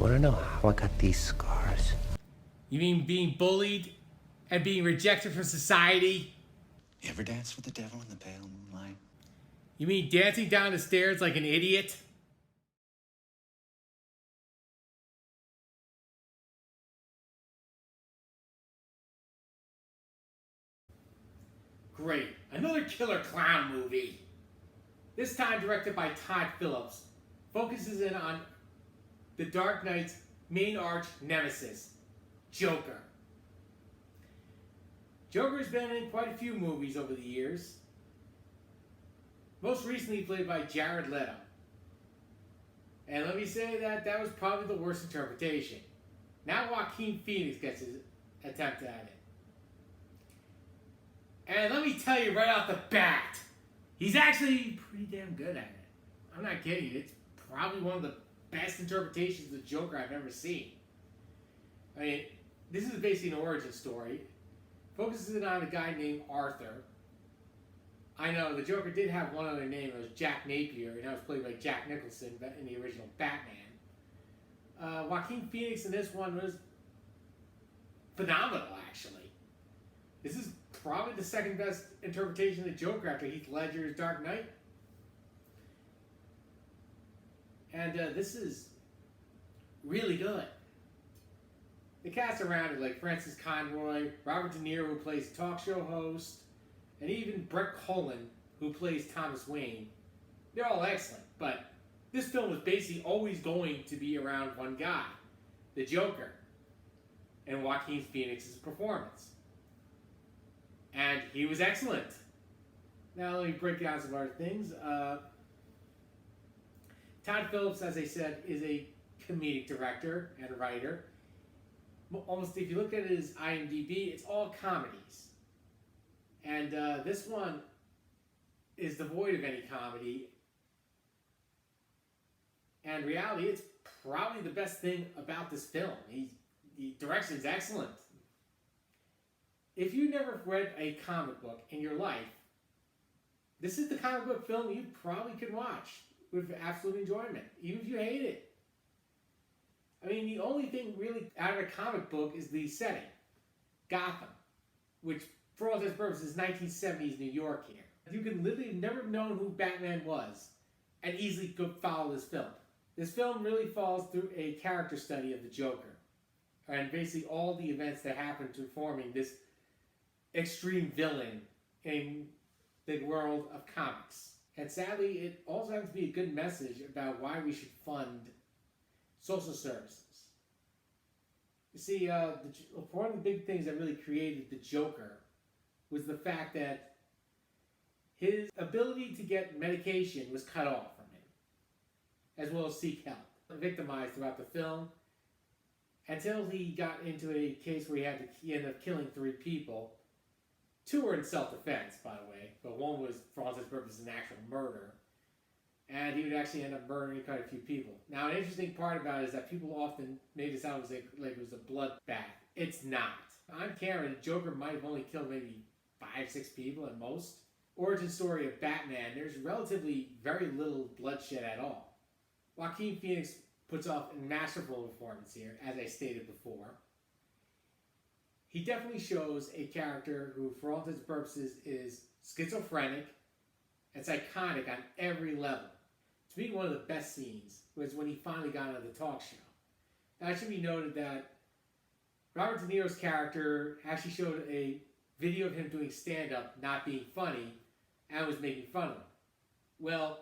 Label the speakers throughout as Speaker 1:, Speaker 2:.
Speaker 1: wanna know how I got these scars?
Speaker 2: You mean being bullied and being rejected from society?
Speaker 3: You ever dance with the devil in the pale moonlight?
Speaker 2: You mean dancing down the stairs like an idiot? Great, another killer clown movie. This time directed by Todd Phillips, focuses in on the Dark Knight's main arch nemesis, Joker. Joker's been in quite a few movies over the years. Most recently played by Jared Leto. And let me say that was probably the worst interpretation. Now Joaquin Phoenix gets his attempt at it. And let me tell you right off the bat, he's actually pretty damn good at it. I'm not kidding you. It's probably one of the best interpretations of the Joker I've ever seen. I mean, this is basically an origin story. Focuses on a guy named Arthur. I know the Joker did have one other name. It was Jack Napier, and that was played by Jack Nicholson in the original Batman. Joaquin Phoenix in this one was phenomenal, actually. This is probably the second best interpretation of the Joker after Heath Ledger's Dark Knight. And this is really good. The cast around it, like Francis Conroy, Robert De Niro, who plays a talk show host, and even Brett Cullen, who plays Thomas Wayne. They're all excellent, but this film was basically always going to be around one guy, the Joker, and Joaquin Phoenix's performance. And he was excellent. Now let me break down some other things. Todd Phillips, as I said, is a comedic director and writer. Almost, if you look at his IMDb, it's all comedies. And this one is devoid of any comedy. And reality, it's probably the best thing about this film. The direction's excellent. If you never read a comic book in your life, this is the comic book film you probably could watch with absolute enjoyment, even if you hate it. I mean, the only thing really out of a comic book is the setting, Gotham, which for all intents and purposes is 1970s New York here. You can literally have never known who Batman was and easily could follow this film. This film really falls through a character study of the Joker and basically all the events that happen to forming this extreme villain in the world of comics. And sadly, it also happens to be a good message about why we should fund social services. You see, one of the big things that really created the Joker was the fact that his ability to get medication was cut off from him, as well as seek help. Victimized throughout the film, until he got into a case where he ended up killing 3 people. 2 were in self-defense, by the way, but 1 was, for all intents and purposes, an actual murder. And he would actually end up murdering quite a few people. Now, an interesting part about it is that people often made this out as like it was a bloodbath. It's not. On camera, the Joker might have only killed maybe 5, 6 people at most. Origin story of Batman, there's relatively very little bloodshed at all. Joaquin Phoenix puts off a masterful performance here, as I stated before. He definitely shows a character who, for all intents and purposes, is schizophrenic and psychotic on every level. To me, one of the best scenes was when he finally got on the talk show. Now, it should be noted that Robert De Niro's character actually showed a video of him doing stand-up, not being funny, and was making fun of him. Well,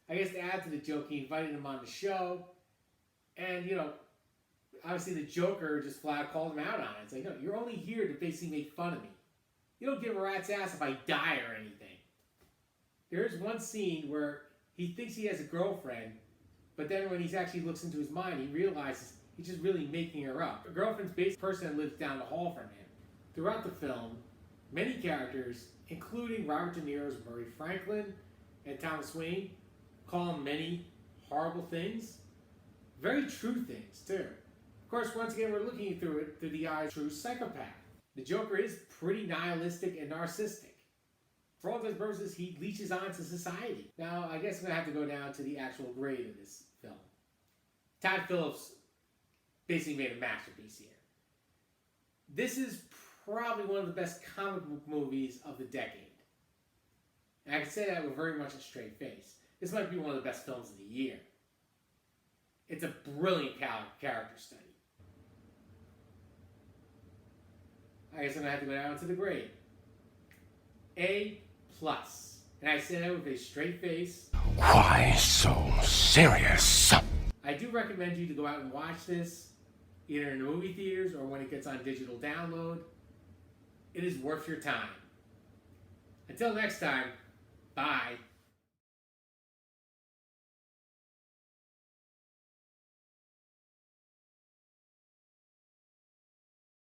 Speaker 2: I guess to add to the joke, he invited him on the show, and, obviously the Joker just flat out called him out on it. It's like, no, you're only here to basically make fun of me. You don't give a rat's ass if I die or anything. There's one scene where he thinks he has a girlfriend, but then when he actually looks into his mind, he realizes he's just really making her up. A girlfriend's based person that lives down the hall from him. Throughout the film, many characters, including Robert De Niro's Murray Franklin and Thomas Wayne, call him many horrible things. Very true things, too. Of course, once again, we're looking through it through the eyes of a true psychopath. The Joker is pretty nihilistic and narcissistic. For all those purposes, he leeches on to society. Now, I guess I'm going to have to go down to the actual grade of this film. Todd Phillips basically made a masterpiece here. This is probably one of the best comic book movies of the decade. And I can say that with very much a straight face. This might be one of the best films of the year. It's a brilliant character study. I guess I'm going to have to go down to the grade. A+. And I say that with a straight face.
Speaker 4: Why so serious?
Speaker 2: I do recommend you to go out and watch this, either in the movie theaters or when it gets on digital download. It is worth your time. Until next time, bye.